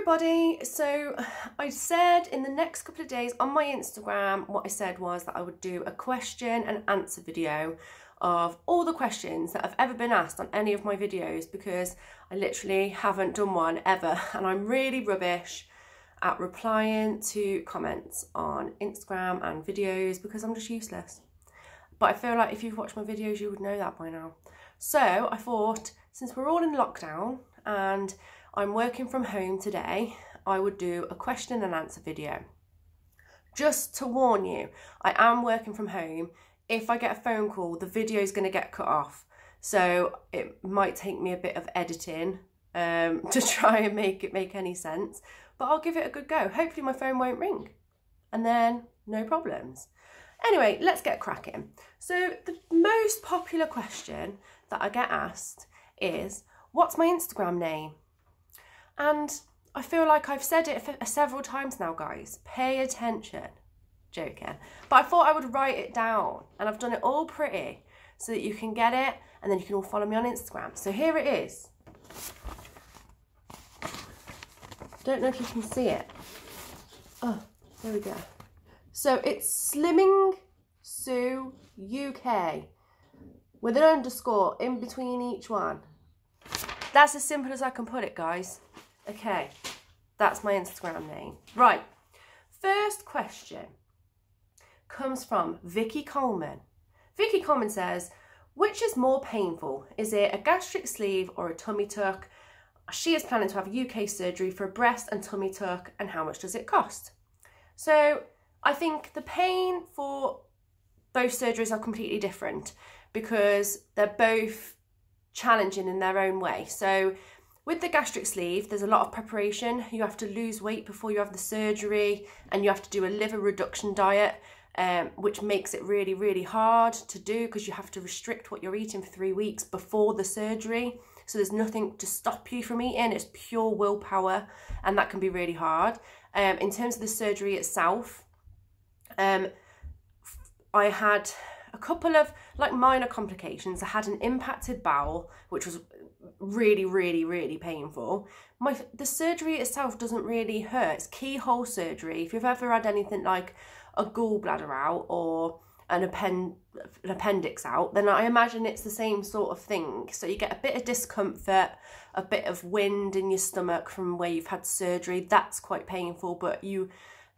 everybody. So I said in the next couple of days on my Instagram, what I said was that I would do a question and answer video of all the questions that have ever been asked on any of my videos, because I literally haven't done one ever and I'm really rubbish at replying to comments on Instagram and videos because I'm just useless. But I feel like if you've watched my videos you would know that by now. So I thought, since we're all in lockdown and I'm working from home today, I would do a question and answer video. Just to warn you, I am working from home. If I get a phone call, the video is going to get cut off. So it might take me a bit of editing to try and make it make any sense. But I'll give it a good go. Hopefully my phone won't ring. And then no problems. Anyway, let's get cracking. So the most popular question that I get asked is, what's my Instagram name? And I feel like I've said it several times now, guys. Pay attention. Joking. But I thought I would write it down, and I've done it all pretty so that you can get it and then you can all follow me on Instagram. So here it is. Don't know if you can see it. Oh, there we go. So it's Slimming Sue UK with an underscore in between each one. That's as simple as I can put it, guys. Okay, that's my Instagram name. Right, first question comes from Vicky Coleman. Vicky Coleman says, which is more painful? Is it a gastric sleeve or a tummy tuck? She is planning to have UK surgery for a breast and tummy tuck, and how much does it cost? So I think the pain for both surgeries are completely different because they're both challenging in their own way. So with the gastric sleeve, there's a lot of preparation. You have to lose weight before you have the surgery, and you have to do a liver reduction diet, which makes it really, really hard to do because you have to restrict what you're eating for 3 weeks before the surgery. So there's nothing to stop you from eating. It's pure willpower, and that can be really hard. In terms of the surgery itself, I had a couple of minor complications. I had an impacted bowel, which was really, really, really painful. The surgery itself doesn't really hurt. It's keyhole surgery. If you've ever had anything like a gallbladder out or an appendix out, then I imagine it's the same sort of thing. So you get a bit of discomfort, a bit of wind in your stomach from where you've had surgery. That's quite painful, but you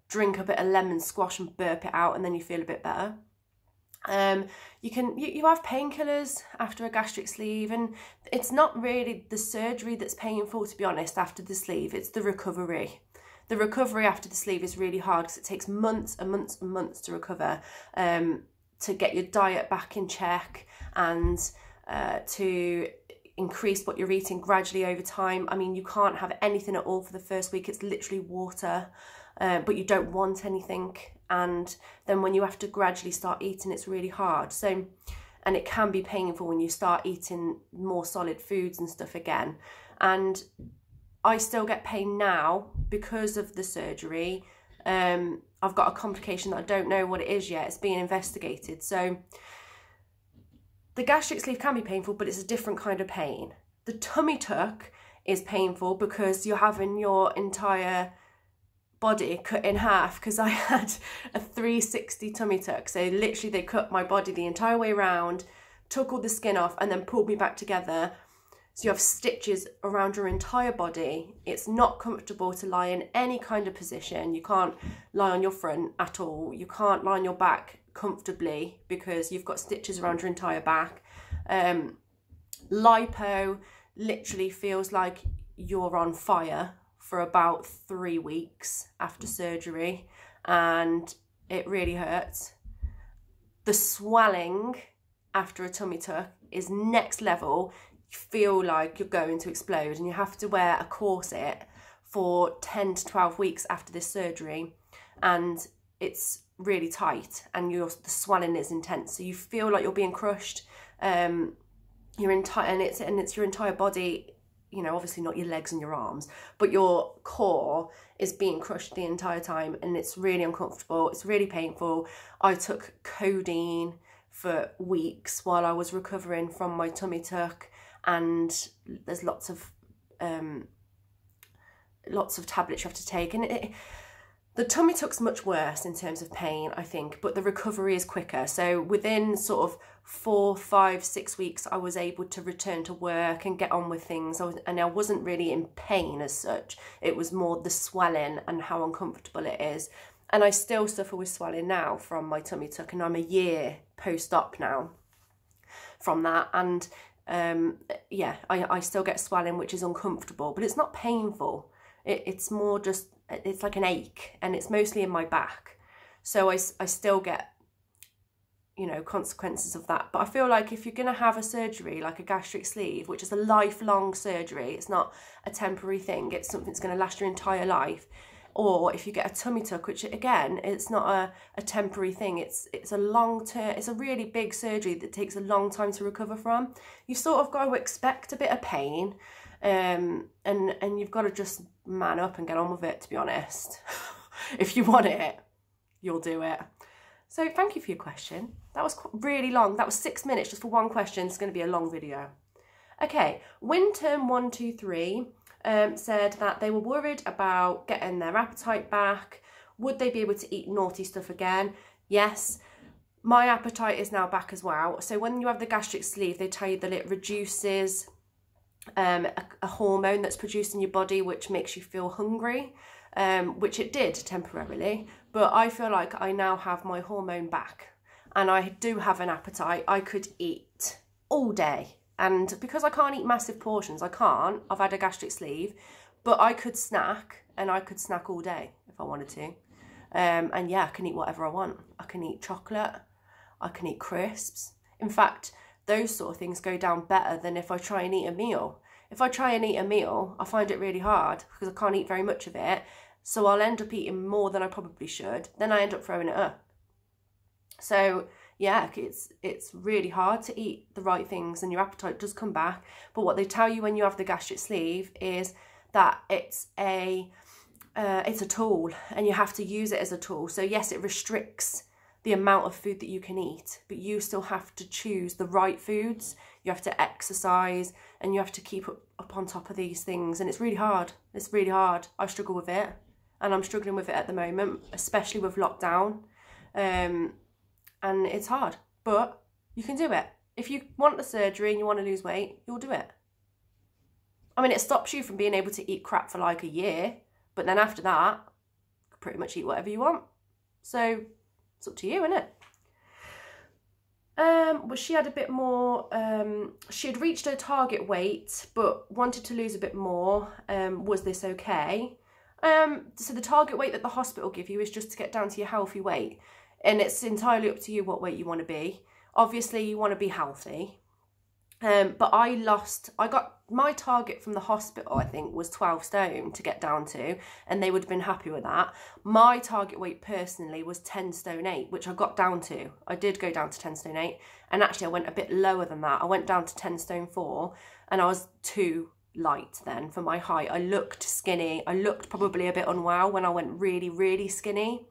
drink a bit of lemon squash and burp it out and then you feel a bit better. You have painkillers after a gastric sleeve, and it's not really the surgery that's painful, to be honest, after the sleeve. It's the recovery. The recovery after the sleeve is really hard because it takes months and months and months to recover, to get your diet back in check and to increase what you're eating gradually over time. I mean, you can't have anything at all for the first week. It's literally water, but you don't want anything. And then when you have to gradually start eating, it's really hard. So, and it can be painful when you start eating more solid foods and stuff again. And I still get pain now because of the surgery. I've got a complication that I don't know what it is yet. It's being investigated. So the gastric sleeve can be painful, but it's a different kind of pain. The tummy tuck is painful because you're having your entire body cut in half, because I had a 360 tummy tuck. So literally they cut my body the entire way around, took all the skin off and then pulled me back together. So you have stitches around your entire body. It's not comfortable to lie in any kind of position. You can't lie on your front at all. You can't lie on your back comfortably because you've got stitches around your entire back. Lipo literally feels like you're on fire for about 3 weeks after surgery, and it really hurts. The swelling after a tummy tuck is next level. You feel like you're going to explode, and you have to wear a corset for 10 to 12 weeks after this surgery, and it's really tight, and the swelling is intense, so you feel like you're being crushed. Your entire and it's your entire body. You know, obviously not your legs and your arms, but your core is being crushed the entire time, and it's really uncomfortable. It's really painful. I took codeine for weeks while I was recovering from my tummy tuck, and there's lots of lots of tablets you have to take. And the tummy tuck's much worse in terms of pain, I think, but the recovery is quicker. So within sort of 4, 5, 6 weeks, I was able to return to work and get on with things. And I wasn't really in pain as such. It was more the swelling and how uncomfortable it is. And I still suffer with swelling now from my tummy tuck, and I'm a year post-op now from that. And yeah, I still get swelling, which is uncomfortable, but it's not painful. It's more just, it's like an ache, and it's mostly in my back. So I still get, you know, consequences of that. But I feel like if you're going to have a surgery like a gastric sleeve, which is a lifelong surgery, it's not a temporary thing, it's something that's going to last your entire life. Or if you get a tummy tuck, which again, it's not a temporary thing, it's a long term, it's a really big surgery that takes a long time to recover from. You sort of got to expect a bit of pain, and you've got to just man up and get on with it, to be honest. If you want it, you'll do it. So thank you for your question. That was really long. That was 6 minutes just for one question. It's going to be a long video. Okay, Winterm123 said that they were worried about getting their appetite back. Would they be able to eat naughty stuff again? Yes. My appetite is now back as well. So when you have the gastric sleeve, they tell you that it reduces a hormone that's produced in your body, which makes you feel hungry, which it did temporarily. But I feel like I now have my hormone back, and I do have an appetite. I could eat all day. And because I can't eat massive portions, I've had a gastric sleeve, but I could snack, and I could snack all day if I wanted to. And yeah, I can eat whatever I want. I can eat chocolate, I can eat crisps. In fact, those sort of things go down better than if I try and eat a meal. If I try and eat a meal, I find it really hard because I can't eat very much of it. So I'll end up eating more than I probably should. Then I end up throwing it up. So yeah, it's really hard to eat the right things, and your appetite does come back. But what they tell you when you have the gastric sleeve is that it's a tool, and you have to use it as a tool. So yes, it restricts the amount of food that you can eat, but you still have to choose the right foods. You have to exercise, and you have to keep up on top of these things. And it's really hard. It's really hard. I struggle with it, and I'm struggling with it at the moment, especially with lockdown. And it's hard, but you can do it. If you want the surgery and you want to lose weight, you'll do it. I mean, it stops you from being able to eat crap for like a year, but then after that, you can pretty much eat whatever you want. So it's up to you, isn't it? But she had a bit more, she had reached her target weight, but wanted to lose a bit more. Was this okay? So the target weight that the hospital give you is just to get down to your healthy weight. And it's entirely up to you what weight you want to be. Obviously, you want to be healthy. But I got my target from the hospital, I think, was 12 stone to get down to, and they would have been happy with that. My target weight personally was 10 stone 8, which I got down to. I did go down to 10 stone 8, and actually I went a bit lower than that. I went down to 10 stone 4, and I was too light then for my height. I looked skinny. I looked probably a bit unwell when I went really, really skinny.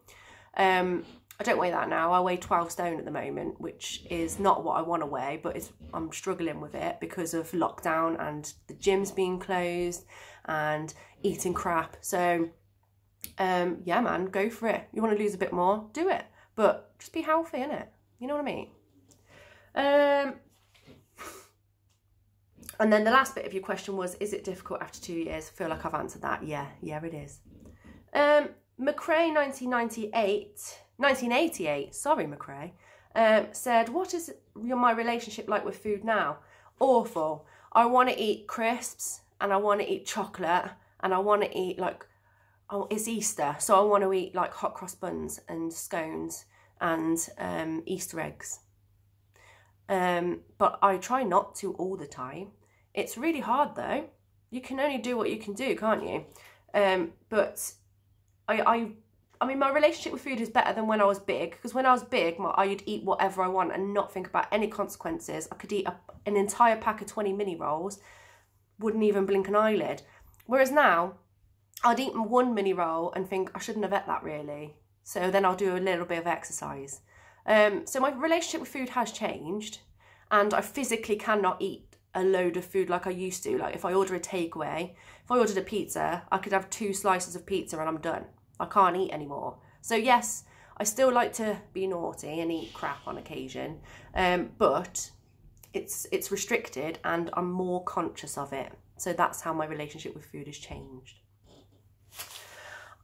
I don't weigh that now. I weigh 12 stone at the moment, which is not what I want to weigh, but I'm struggling with it because of lockdown and the gyms being closed and eating crap. So, yeah, man, go for it. You want to lose a bit more, do it. But just be healthy, innit? You know what I mean? And then the last bit of your question was, is it difficult after 2 years? I feel like I've answered that. Yeah, it is. McRae 1988, sorry McRae, said, what is my relationship like with food now? Awful. I want to eat crisps, and I want to eat chocolate, and I want to eat like, oh, it's Easter, so I want to eat like hot cross buns and scones and Easter eggs. But I try not to all the time. It's really hard though. You can only do what you can do, can't you? But I mean, my relationship with food is better than when I was big, because when I was big, I'd eat whatever I want and not think about any consequences. I could eat an entire pack of 20 mini rolls, wouldn't even blink an eyelid. Whereas now, I'd eat one mini roll and think, I shouldn't have ate that really. So then I'll do a little bit of exercise. So my relationship with food has changed, and I physically cannot eat a load of food like I used to. Like if I order a takeaway, if I ordered a pizza, I could have 2 slices of pizza and I'm done. I can't eat anymore. So yes, I still like to be naughty and eat crap on occasion, but it's restricted and I'm more conscious of it. So that's how my relationship with food has changed.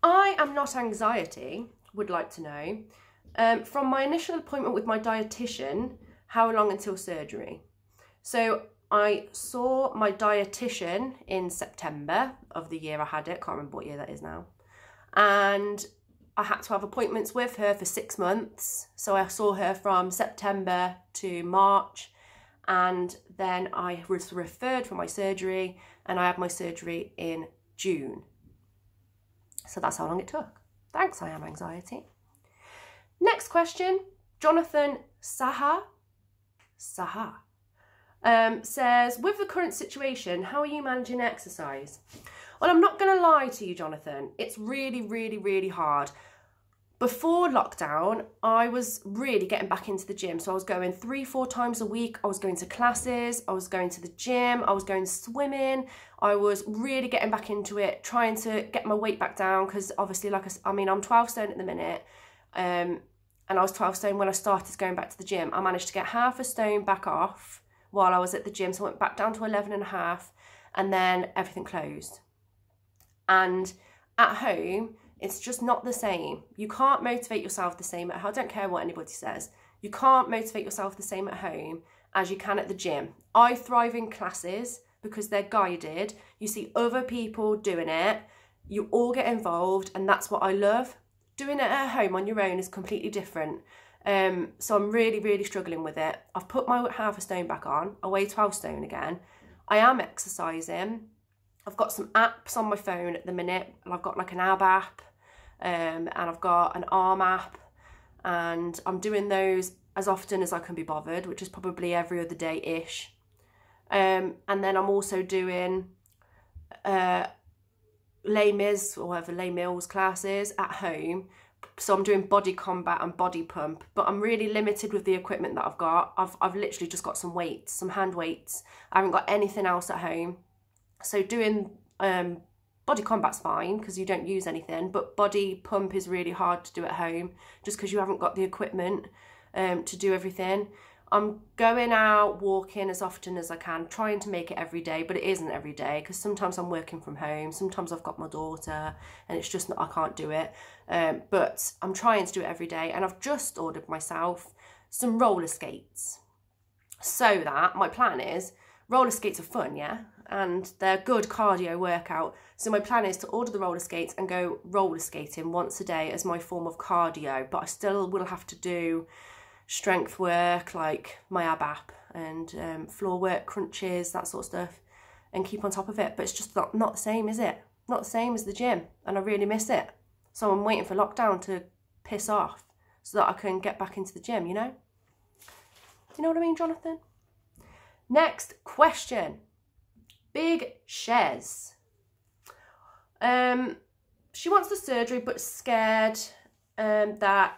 I am not anxiety, would like to know. From my initial appointment with my dietitian, how long until surgery? So I saw my dietitian in September of the year I had it. Can't remember what year that is now. And I had to have appointments with her for 6 months. So I saw her from September to March. And then I was referred for my surgery, and I had my surgery in June. So that's how long it took. Thanks, I am anxiety. Next question, Jonathan Saha says, with the current situation, how are you managing exercise? Well, I'm not going to lie to you, Jonathan. It's really, really, really hard. Before lockdown, I was really getting back into the gym. So I was going 3-4 times a week. I was going to classes. I was going to the gym. I was going swimming. I was really getting back into it, trying to get my weight back down. Because obviously, I'm 12 stone at the minute. And I was 12 stone when I started going back to the gym. I managed to get half a stone back off while I was at the gym. So I went back down to 11.5, and then everything closed. And at home, it's just not the same. You can't motivate yourself the same at home. I don't care what anybody says. You can't motivate yourself the same at home as you can at the gym. I thrive in classes because they're guided. You see other people doing it. You all get involved, and that's what I love. Doing it at home on your own is completely different. So I'm really, really struggling with it. I've put my half a stone back on. I weigh 12 stone again. I am exercising. I've got some apps on my phone at the minute. I've got like an ab app. And I've got an arm app, and I'm doing those as often as I can be bothered, which is probably every other day-ish. And then I'm also doing Les Mis or whatever Les Mills classes at home. So I'm doing body combat and body pump, but I'm really limited with the equipment that I've got. I've literally just got some weights, some hand weights. I haven't got anything else at home. So doing body combat's fine because you don't use anything, but body pump is really hard to do at home just because you haven't got the equipment to do everything. I'm going out walking as often as I can, trying to make it every day, but it isn't every day because sometimes I'm working from home, sometimes I've got my daughter and it's just I can't do it. But I'm trying to do it every day, and I've just ordered myself some roller skates. So that my plan is, roller skates are fun, yeah? And they're good cardio workout. So my plan is to order the roller skates and go roller skating once a day as my form of cardio. But I still will have to do strength work, like my ab app and floor work, crunches, that sort of stuff, and keep on top of it. But it's just not the same, is it? Not the same as the gym, and I really miss it. So I'm waiting for lockdown to piss off so that I can get back into the gym, you know? You know what I mean, Jonathan? Next question. Big Shez. She wants the surgery but scared that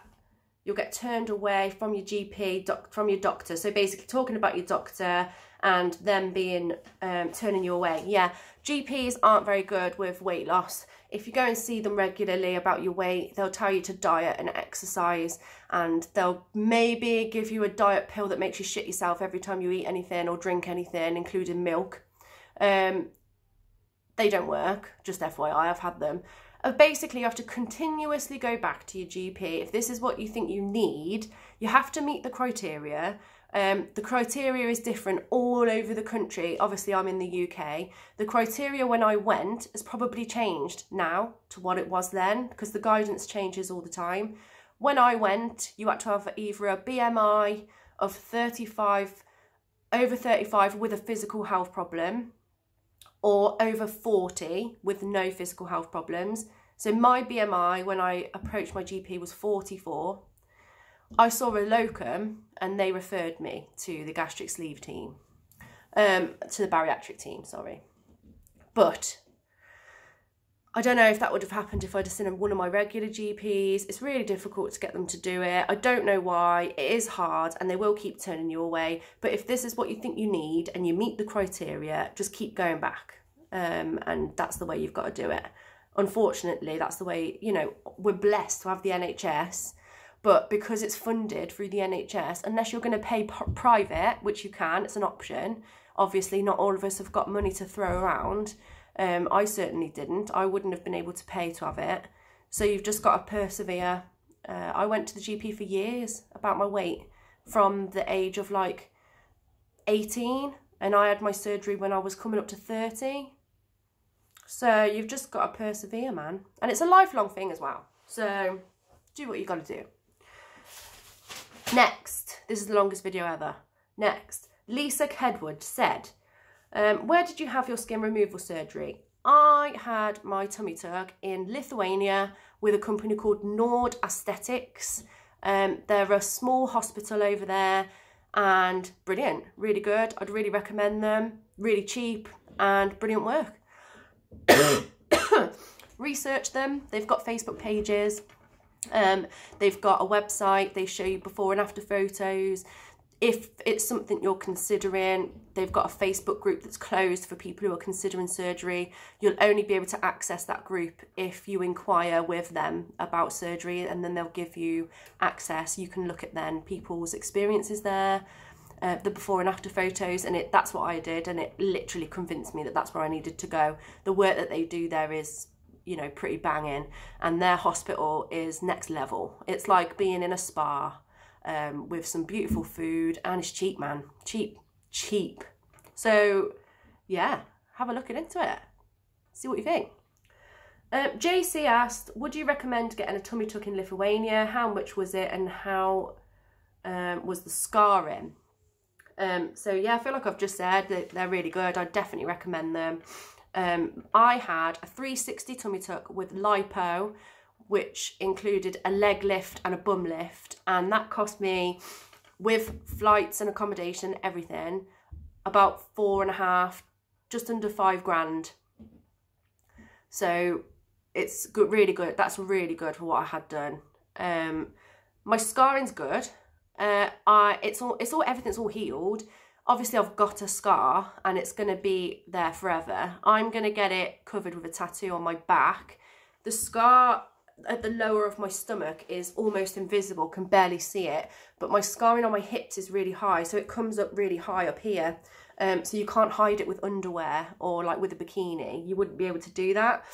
you'll get turned away from your GP, from your doctor. So basically talking about your doctor and them being turning you away. Yeah, GPs aren't very good with weight loss. If you go and see them regularly about your weight, they'll tell you to diet and exercise, and they'll maybe give you a diet pill that makes you shit yourself every time you eat anything or drink anything, including milk. They don't work, just FYI, I've had them. Basically, you have to continuously go back to your GP. If this is what you think you need, you have to meet the criteria. The criteria is different all over the country. Obviously, I'm in the UK. The criteria when I went has probably changed now to what it was then, because the guidance changes all the time. When I went, you had to have either a BMI of 35, over 35 with a physical health problem, or over 40 with no physical health problems. So my BMI when I approached my GP was 44. I saw a locum and they referred me to the gastric sleeve team, to the bariatric team, sorry. But I don't know if that would have happened if I'd have seen one of my regular GPs. It's really difficult to get them to do it. I don't know why. It is hard and they will keep turning you away. But if this is what you think you need and you meet the criteria, just keep going back. And that's the way you've got to do it. Unfortunately, that's the way, you know, we're blessed to have the NHS. But because it's funded through the NHS, unless you're going to pay private, which you can, it's an option. Obviously, not all of us have got money to throw around. I certainly didn't. I wouldn't have been able to pay to have it. So you've just got to persevere. I went to the GP for years about my weight from the age of like 18, and I had my surgery when I was coming up to 30. So you've just got to persevere, man. And it's a lifelong thing as well. So do what you got to do. Next, this is the longest video ever. Next, Lisa Kedwood said, where did you have your skin removal surgery? I had my tummy tuck in Lithuania with a company called Nord Aesthetics. They're a small hospital over there and brilliant, really good. I'd really recommend them, really cheap and brilliant work. Research them. They've got Facebook pages. They've got a website. They show you before and after photos. If it's something you're considering, they've got a Facebook group that's closed for people who are considering surgery. You'll only be able to access that group if you inquire with them about surgery, and then they'll give you access. You can look at then people's experiences there, the before and after photos, and that's what I did, and it literally convinced me that that's where I needed to go. The work that they do there is, you know, pretty banging, and their hospital is next level. It's like being in a spa. With some beautiful food, and it's cheap, man. Cheap. So yeah, have a look into it, see what you think. JC asked, would you recommend getting a tummy tuck in Lithuania? How much was it, and how was the scarring? So yeah, I feel like I've just said that they're really good. I definitely recommend them. I had a 360 tummy tuck with lipo, which included a leg lift and a bum lift, and that cost me, with flights and accommodation, everything, about 4.5, just under 5 grand. So it's good, really good. That's really good for what I had done. My scarring's good. Everything's all healed. Obviously, I've got a scar, and it's going to be there forever. I'm going to get it covered with a tattoo on my back. The scar at the lower of my stomach is almost invisible, can barely see it, but my scarring on my hips is really high, so it comes up really high up here, so you can't hide it with underwear or like with a bikini. You wouldn't be able to do that.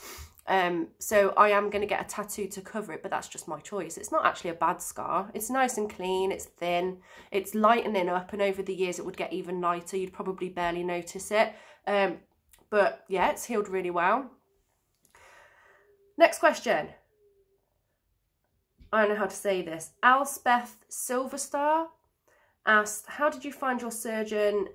So I am going to get a tattoo to cover it, but that's just my choice. It's not actually a bad scar. It's nice and clean, it's thin, it's lightening up, and over the years it would get even lighter. You'd probably barely notice it, but yeah, it's healed really well. Next question. I don't know how to say this. Elspeth Silverstar asked, how did you find your surgeon?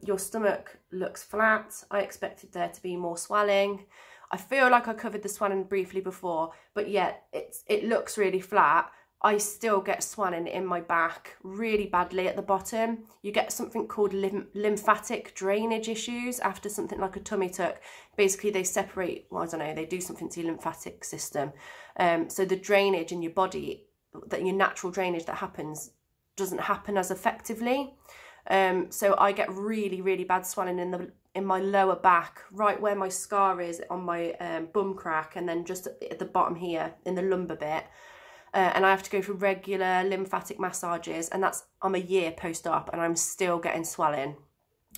Your stomach looks flat. I expected there to be more swelling. I feel like I covered the swelling briefly before, but yet it looks really flat. I still get swelling in my back really badly at the bottom. You get something called lymphatic drainage issues after something like a tummy tuck. Basically, they separate, well, I don't know, they do something to your lymphatic system. So the drainage in your body, your natural drainage that happens, doesn't happen as effectively. So I get really, really bad swelling in my lower back, right where my scar is on my bum crack, and then just at the bottom here in the lumbar bit. And I have to go for regular lymphatic massages, and I'm a year post-op, and I'm still getting swelling,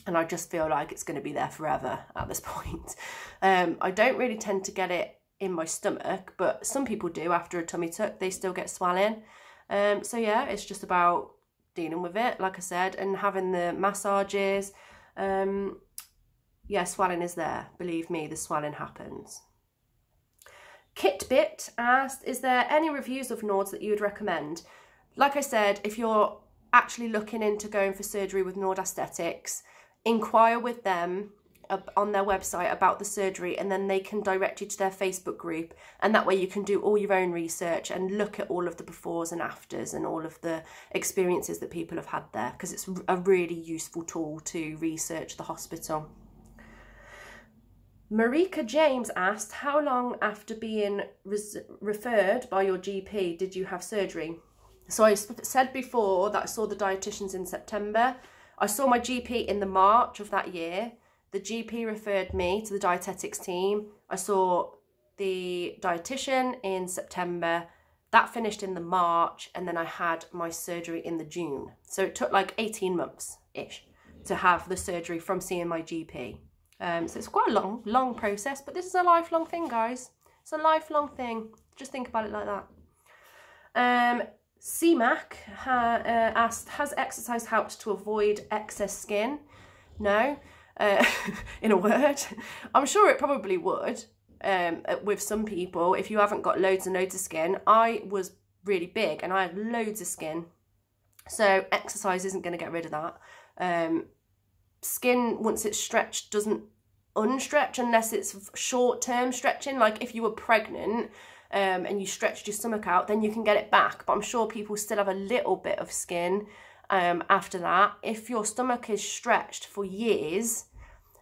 and I just feel like it's going to be there forever at this point. I don't really tend to get it in my stomach, but some people do after a tummy tuck. They still get swelling. So yeah, it's just about dealing with it, like I said, and having the massages. Yeah, swelling is there. Believe me, the swelling happens. Kitbit asked, is there any reviews of Nords that you would recommend? Like I said, if you're actually looking into going for surgery with Nord Aesthetics, inquire with them on their website about the surgery, and then they can direct you to their Facebook group, and that way you can do all your own research and look at all of the befores and afters and all of the experiences that people have had there, because it's a really useful tool to research the hospital. Marika James asked, how long after being referred by your GP did you have surgery? So I said before that I saw the dietitians in September. I saw my GP in the March of that year. The GP referred me to the dietetics team. I saw the dietitian in September. That finished in the March, and then I had my surgery in the June. So it took like 18 months-ish to have the surgery from seeing my GP. So it's quite a long process, but this is a lifelong thing, guys. It's a lifelong thing. Just think about it like that. CMAC asked, has exercise helped to avoid excess skin? No. In a word, I'm sure it probably would with some people. If you haven't got loads and loads of skin, I was really big and I had loads of skin. So exercise isn't going to get rid of that. Skin, once it's stretched, doesn't unstretch unless it's short-term stretching. Like if you were pregnant and you stretched your stomach out, then you can get it back. But I'm sure people still have a little bit of skin after that. If your stomach is stretched for years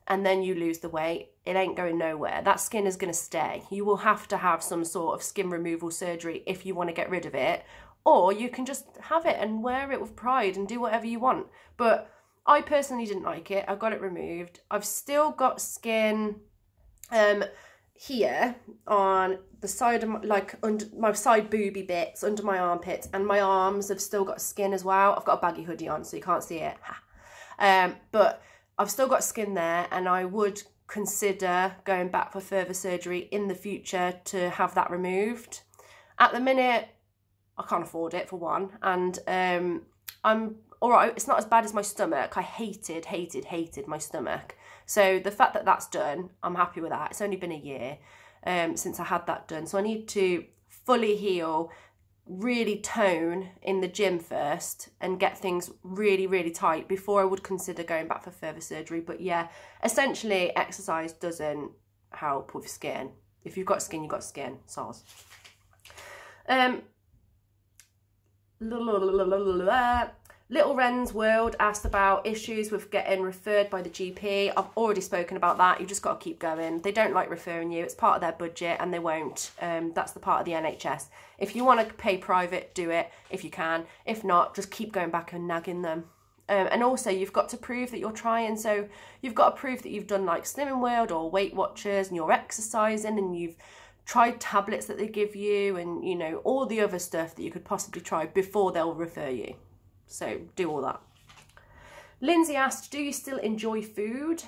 and then you lose the weight, it ain't going nowhere. That skin is going to stay. You will have to have some sort of skin removal surgery if you want to get rid of it. Or you can just have it and wear it with pride and do whatever you want. But I personally didn't like it. I got it removed. I've still got skin here on the side of my, like under my side booby bits, under my armpits, and my arms have still got skin as well. I've got a baggy hoodie on so you can't see it. But I've still got skin there, and I would consider going back for further surgery in the future to have that removed. At the minute, I can't afford it for one, and I'm all right. It's not as bad as my stomach. I hated my stomach. So the fact that that's done, I'm happy with that. It's only been a year since I had that done. So I need to fully heal, really tone in the gym first and get things really, really tight before I would consider going back for further surgery. But yeah, essentially exercise doesn't help with skin. If you've got skin, you've got skin. Soz. Little Wren's World asked about issues with getting referred by the GP. I've already spoken about that. You've just got to keep going. They don't like referring you. It's part of their budget and they won't. That's the part of the NHS. If you want to pay private, do it if you can. If not, just keep going back and nagging them. And also, you've got to prove that you're trying. So you've got to prove that you've done like Slimming World or Weight Watchers and you're exercising and you've tried tablets that they give you and, you know, all the other stuff that you could possibly try before they'll refer you. So do all that. Lindsay asked, do you still enjoy food?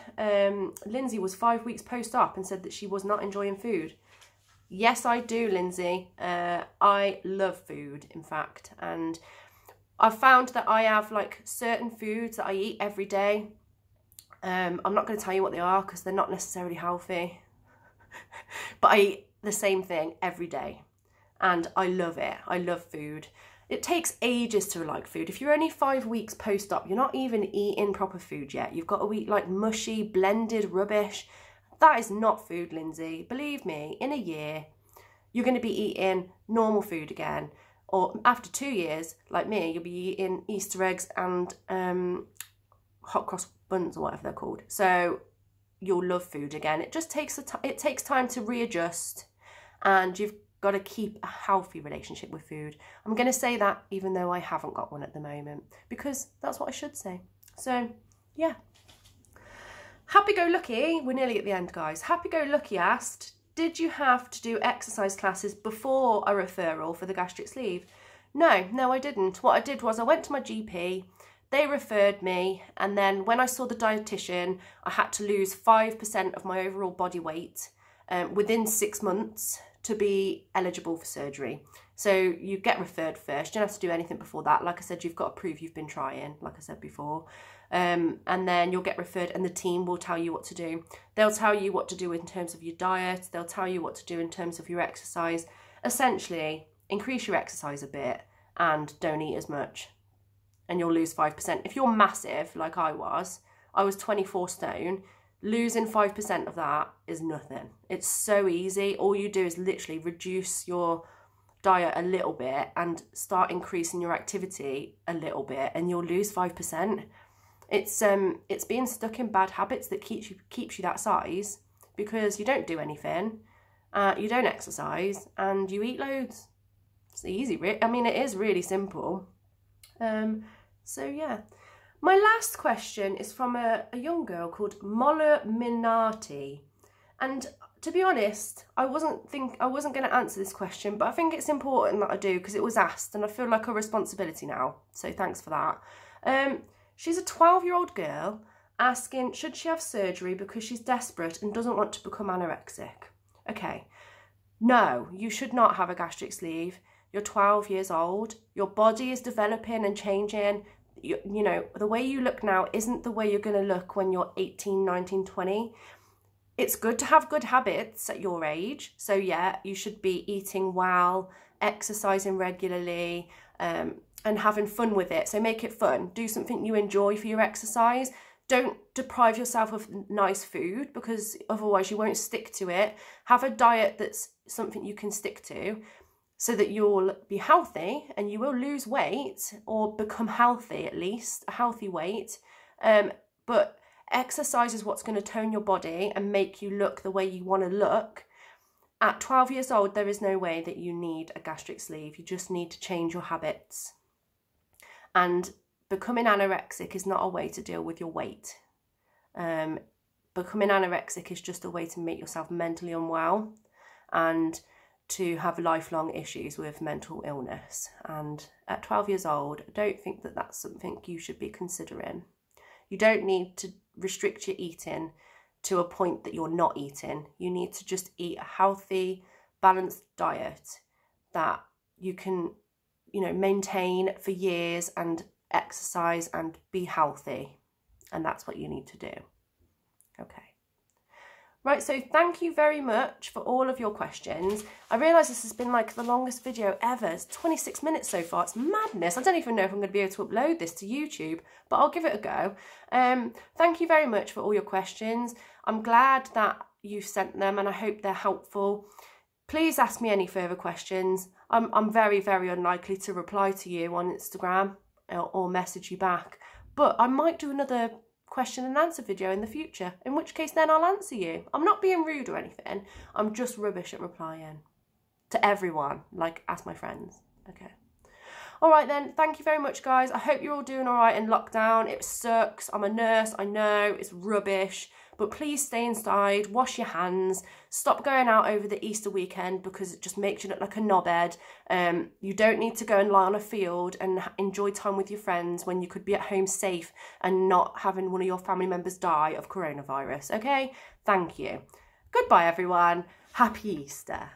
Lindsay was 5 weeks post-op and said that she was not enjoying food. Yes, I do, Lindsay. I love food, in fact. And I've found that I have like certain foods that I eat every day. I'm not going to tell you what they are because they're not necessarily healthy. But I eat the same thing every day. And I love it. I love food. It takes ages to like food. If you're only 5 weeks post-op, you're not even eating proper food yet. You've got to eat like mushy, blended rubbish. That is not food, Lindsay. Believe me, in a year, you're going to be eating normal food again. Or after 2 years, like me, you'll be eating Easter eggs and hot cross buns or whatever they're called. So you'll love food again. It just takes it takes time to readjust, and you've got to keep a healthy relationship with food. I'm going to say that even though I haven't got one at the moment, because that's what I should say. So, yeah. Happy Go Lucky, we're nearly at the end, guys. Happy Go Lucky asked, did you have to do exercise classes before a referral for the gastric sleeve? No, I didn't. What I did was I went to my GP, they referred me, and then when I saw the dietitian, I had to lose 5% of my overall body weight within 6 months to be eligible for surgery. So you get referred first. You don't have to do anything before that. Like I said, you've got to prove you've been trying, like I said before. And then you'll get referred and the team will tell you what to do. They'll tell you what to do in terms of your diet. They'll tell you what to do in terms of your exercise. Essentially, increase your exercise a bit and don't eat as much. And you'll lose 5%. If you're massive, like I was 24 stone, losing 5% of that is nothing. It's so easy. All you do is literally reduce your diet a little bit and start increasing your activity a little bit and you'll lose 5%. It's being stuck in bad habits that keeps you that size because you don't do anything, you don't exercise, and you eat loads. It's easy, I mean, it is really simple. So yeah. My last question is from a young girl called Mola Minati. And to be honest, I wasn't going to answer this question, but I think it's important that I do because it was asked and I feel like a responsibility now. So thanks for that. She's a 12-year-old girl asking, should she have surgery because she's desperate and doesn't want to become anorexic? Okay. No, you should not have a gastric sleeve. You're 12 years old. Your body is developing and changing. You know, the way you look now isn't the way you're going to look when you're 18, 19, 20. It's good to have good habits at your age. So yeah, you should be eating well, exercising regularly, and having fun with it. So make it fun. Do something you enjoy for your exercise. Don't deprive yourself of nice food because otherwise you won't stick to it. Have a diet that's something you can stick to so that you'll be healthy and you will lose weight or become healthy, at least a healthy weight. But exercise is what's going to tone your body and make you look the way you want to look. At 12 years old, there is no way that you need a gastric sleeve. You just need to change your habits. And becoming anorexic is not a way to deal with your weight. Becoming anorexic is just a way to make yourself mentally unwell and to have lifelong issues with mental illness. And at 12 years old, I don't think that that's something you should be considering. You don't need to restrict your eating to a point that you're not eating. You need to just eat a healthy, balanced diet that you can, you know, maintain for years and exercise and be healthy. And that's what you need to do. Okay. Right, so thank you very much for all of your questions. I realise this has been like the longest video ever. It's 26 minutes so far. It's madness. I don't even know if I'm going to be able to upload this to YouTube, but I'll give it a go. Thank you very much for all your questions. I'm glad that you've sent them and I hope they're helpful. Please ask me any further questions. I'm very, very unlikely to reply to you on Instagram or message you back, but I might do another question and answer video in the future, in which case then I'll answer you. I'm not being rude or anything. I'm just rubbish at replying to everyone, like ask my friends. Okay. All right then, thank you very much guys. I hope you're all doing all right in lockdown. It sucks. I'm a nurse, I know, it's rubbish, but please stay inside, wash your hands, stop going out over the Easter weekend because it just makes you look like a knobhead. You don't need to go and lie on a field and enjoy time with your friends when you could be at home safe and not having one of your family members die of coronavirus, okay? Thank you. Goodbye everyone. Happy Easter.